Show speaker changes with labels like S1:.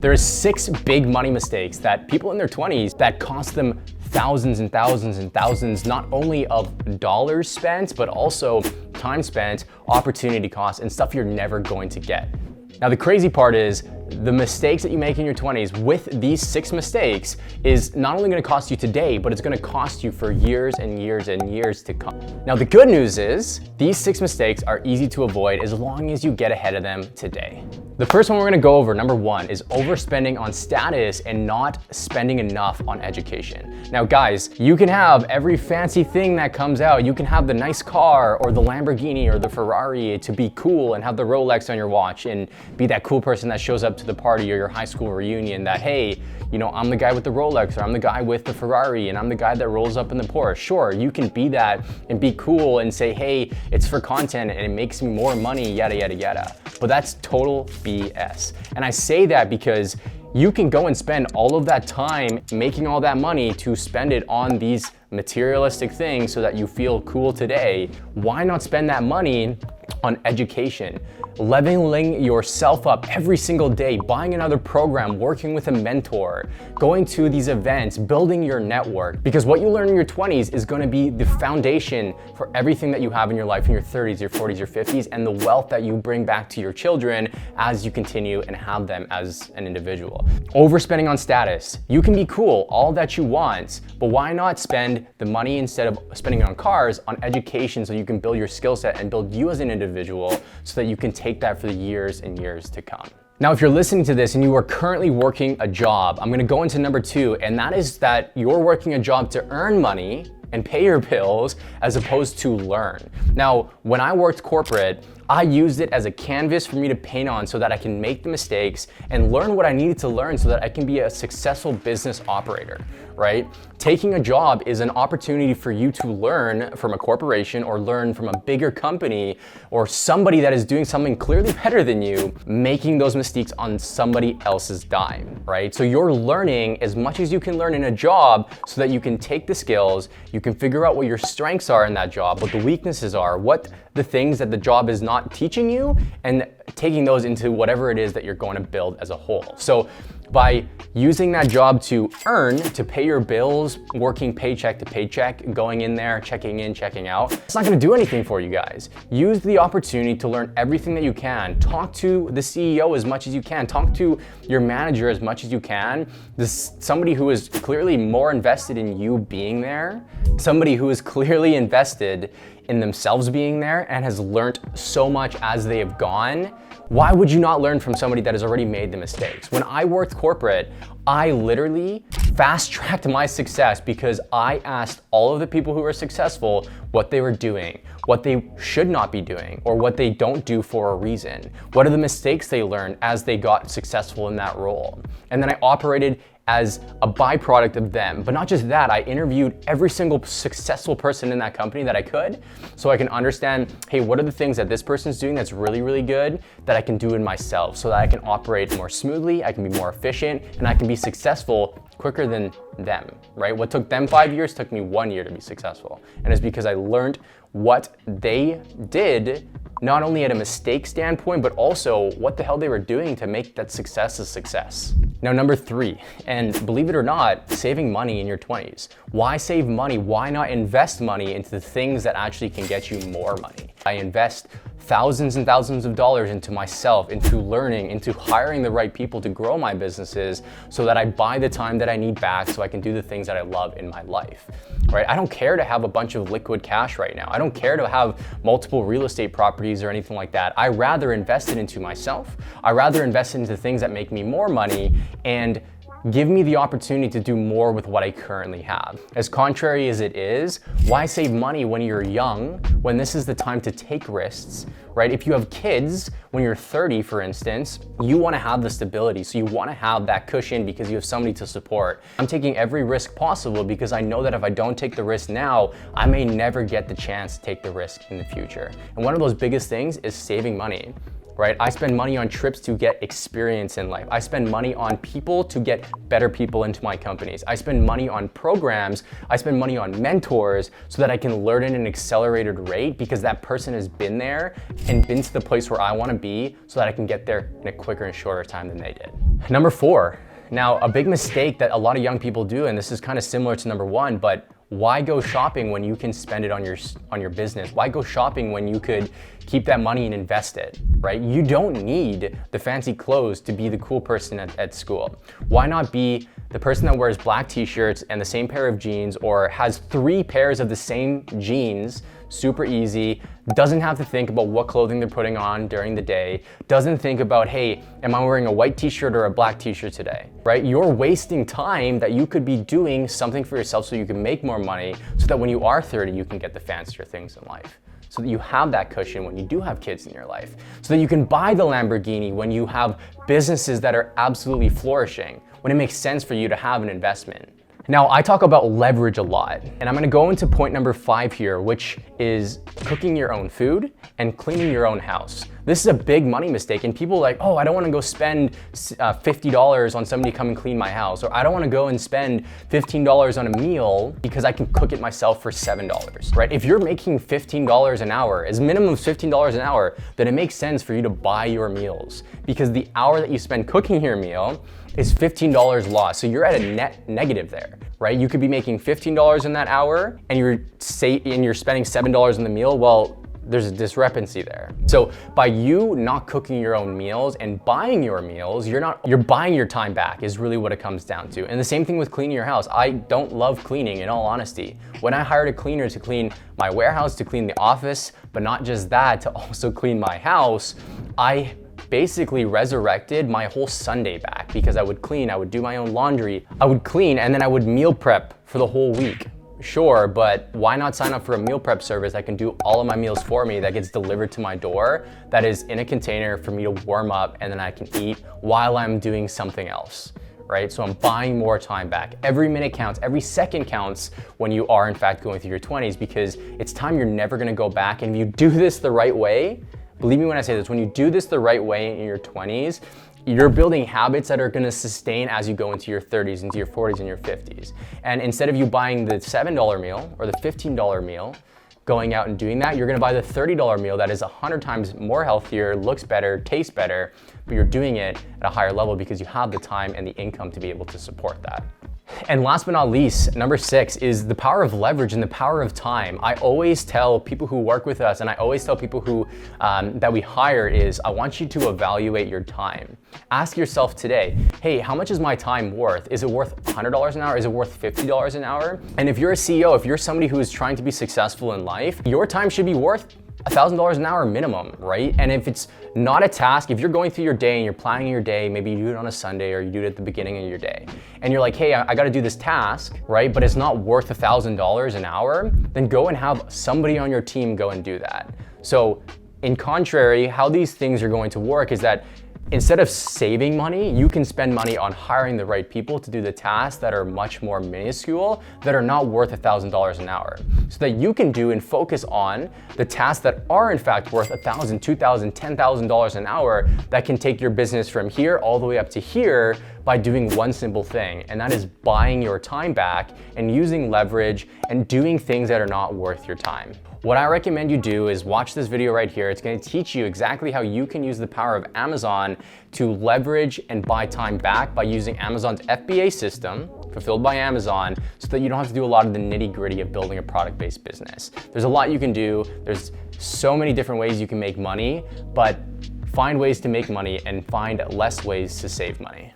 S1: There are 6 big money mistakes that people in their 20s that cost them thousands and thousands and thousands, not only of dollars spent, but also time spent, opportunity costs, and stuff you're never going to get. Now, the crazy part is the mistakes that you make in your 20s with these 6 mistakes is not only gonna cost you today, but it's gonna cost you for years and years and years to come. Now, the good news is these 6 mistakes are easy to avoid as long as you get ahead of them today. The first one we're gonna go over, number 1, is overspending on status and not spending enough on education. Now, guys, you can have every fancy thing that comes out. You can have the nice car or the Lamborghini or the Ferrari to be cool and have the Rolex on your watch and be that cool person that shows up to the party or your high school reunion that, hey, you know, I'm the guy with the Rolex, or I'm the guy with the Ferrari, and I'm the guy that rolls up in the Porsche. Sure, you can be that and be cool and say, hey, it's for content and it makes me more money, yada, yada, yada. But that's total BS. And I say that because you can go and spend all of that time making all that money to spend it on these materialistic things so that you feel cool today. Why not spend that money on education? Leveling yourself up every single day, buying another program, working with a mentor, going to these events, building your network. Because what you learn in your 20s is gonna be the foundation for everything that you have in your life in your 30s, your 40s, your 50s, and the wealth that you bring back to your children as you continue and have them as an individual. Overspending on status. You can be cool, all that you want, but why not spend the money instead of spending it on cars, on education, so you can build your skill set and build you as an individual so that you can take that for the years and years to come. Now, if you're listening to this and you are currently working a job, I'm gonna go into number 2, and that is that you're working a job to earn money and pay your bills as opposed to learn. Now, when I worked corporate, I used it as a canvas for me to paint on so that I can make the mistakes and learn what I needed to learn so that I can be a successful business operator, right? Taking a job is an opportunity for you to learn from a corporation or learn from a bigger company or somebody that is doing something clearly better than you, making those mistakes on somebody else's dime, right? So you're learning as much as you can learn in a job so that you can take the skills, you can figure out what your strengths are in that job, what the weaknesses are, what the things that the job is not teaching you, and taking those into whatever it is that you're going to build as a whole. So by using that job to earn, to pay your bills, working paycheck to paycheck, going in there, checking in, checking out, it's not gonna do anything for you guys. Use the opportunity to learn everything that you can. Talk to the CEO as much as you can. Talk to your manager as much as you can. Somebody who is clearly more invested in you being there, somebody who is clearly invested in themselves being there and has learned so much as they have gone. Why would you not learn from somebody that has already made the mistakes? When I worked corporate, I literally fast-tracked my success because I asked all of the people who were successful what they were doing, what they should not be doing, or what they don't do for a reason. What are the mistakes they learned as they got successful in that role? And then I operated as a byproduct of them. But not just that, I interviewed every single successful person in that company that I could, so I can understand, hey, what are the things that this person's doing that's really, really good that I can do in myself so that I can operate more smoothly, I can be more efficient, and I can be successful quicker than them, right? What took them 5 years took me 1 year to be successful. And it's because I learned what they did, not only at a mistake standpoint, but also what the hell they were doing to make that success a success. Now, number 3, and believe it or not, saving money in your 20s. Why save money? Why not invest money into the things that actually can get you more money? I invest thousands and thousands of dollars into myself, into learning, into hiring the right people to grow my businesses so that I buy the time that I need back so I can do the things that I love in my life, right? I don't care to have a bunch of liquid cash right now. I don't care to have multiple real estate properties or anything like that. I rather invest it into myself. I rather invest it into things that make me more money and give me the opportunity to do more with what I currently have. As contrary as it is, why save money when you're young, when this is the time to take risks, right? If you have kids, when you're 30, for instance, you wanna have the stability, so you wanna have that cushion because you have somebody to support. I'm taking every risk possible because I know that if I don't take the risk now, I may never get the chance to take the risk in the future. And one of those biggest things is saving money. right? I spend money on trips to get experience in life. I spend money on people to get better people into my companies. I spend money on programs. I spend money on mentors so that I can learn at an accelerated rate because that person has been there and been to the place where I want to be so that I can get there in a quicker and shorter time than they did. Number 4. Now, a big mistake that a lot of young people do, and this is kind of similar to number 1, but why go shopping when you can spend it on your business? Why go shopping when you could keep that money and invest it, right? You don't need the fancy clothes to be the cool person at school. Why not be the person that wears black t-shirts and the same pair of jeans, or has 3 pairs of the same jeans, super easy, doesn't have to think about what clothing they're putting on during the day, doesn't think about, hey, am I wearing a white t-shirt or a black t-shirt today, right? You're wasting time that you could be doing something for yourself so you can make more money so that when you are 30, you can get the fancier things in life. So that you have that cushion when you do have kids in your life. So that you can buy the Lamborghini when you have businesses that are absolutely flourishing, when it makes sense for you to have an investment. Now, I talk about leverage a lot, and I'm gonna go into point number 5 here, which is cooking your own food and cleaning your own house. This is a big money mistake, and people are like, oh, I don't wanna go spend $50 on somebody to come and clean my house, or I don't wanna go and spend $15 on a meal because I can cook it myself for $7, right? If you're making $15 an hour, as minimum of $15 an hour, then it makes sense for you to buy your meals, because the hour that you spend cooking your meal is $15 lost. So you're at a net negative there, right? You could be making $15 in that hour and you're spending $7 on the meal. Well, there's a discrepancy there. So by you not cooking your own meals and buying your meals, you're buying your time back is really what it comes down to. And the same thing with cleaning your house. I don't love cleaning, in all honesty. When I hired a cleaner to clean my warehouse, to clean the office, but not just that, to also clean my house, I basically resurrected my whole Sunday back, because I would clean, I would do my own laundry, I would clean, and then I would meal prep for the whole week. Sure, but why not sign up for a meal prep service that can do all of my meals for me, that gets delivered to my door, that is in a container for me to warm up and then I can eat while I'm doing something else, right? So I'm buying more time back. Every minute counts, every second counts when you are in fact going through your 20s, because it's time you're never gonna go back. And if you do this the right way, believe me when I say this, when you do this the right way in your 20s, you're building habits that are gonna sustain as you go into your 30s, into your 40s, and your 50s. And instead of you buying the $7 meal or the $15 meal, going out and doing that, you're gonna buy the $30 meal that is 100 times more healthier, looks better, tastes better, but you're doing it at a higher level because you have the time and the income to be able to support that. And last but not least, number 6 is the power of leverage and the power of time. I always tell people who work with us, and I always tell people who that we hire, is I want you to evaluate your time. Ask yourself today, hey, how much is my time worth? Is it worth $100 an hour? Is it worth $50 an hour? And if you're a CEO, if you're somebody who is trying to be successful in life, your time should be worth $1,000 an hour minimum, right? And if it's not a task, if you're going through your day and you're planning your day, maybe you do it on a Sunday or you do it at the beginning of your day, and you're like, hey, I gotta do this task, right? But it's not worth $1,000 an hour, then go and have somebody on your team go and do that. So in contrary, how these things are going to work is that instead of saving money, you can spend money on hiring the right people to do the tasks that are much more minuscule, that are not worth $1,000 an hour. So that you can do and focus on the tasks that are in fact worth $1,000, $2,000, $10,000 an hour, that can take your business from here all the way up to here by doing one simple thing, and that is buying your time back and using leverage and doing things that are not worth your time. What I recommend you do is watch this video right here. It's gonna teach you exactly how you can use the power of Amazon to leverage and buy time back by using Amazon's FBA system, fulfilled by Amazon, so that you don't have to do a lot of the nitty-gritty of building a product-based business. There's a lot you can do. There's so many different ways you can make money, but find ways to make money and find less ways to save money.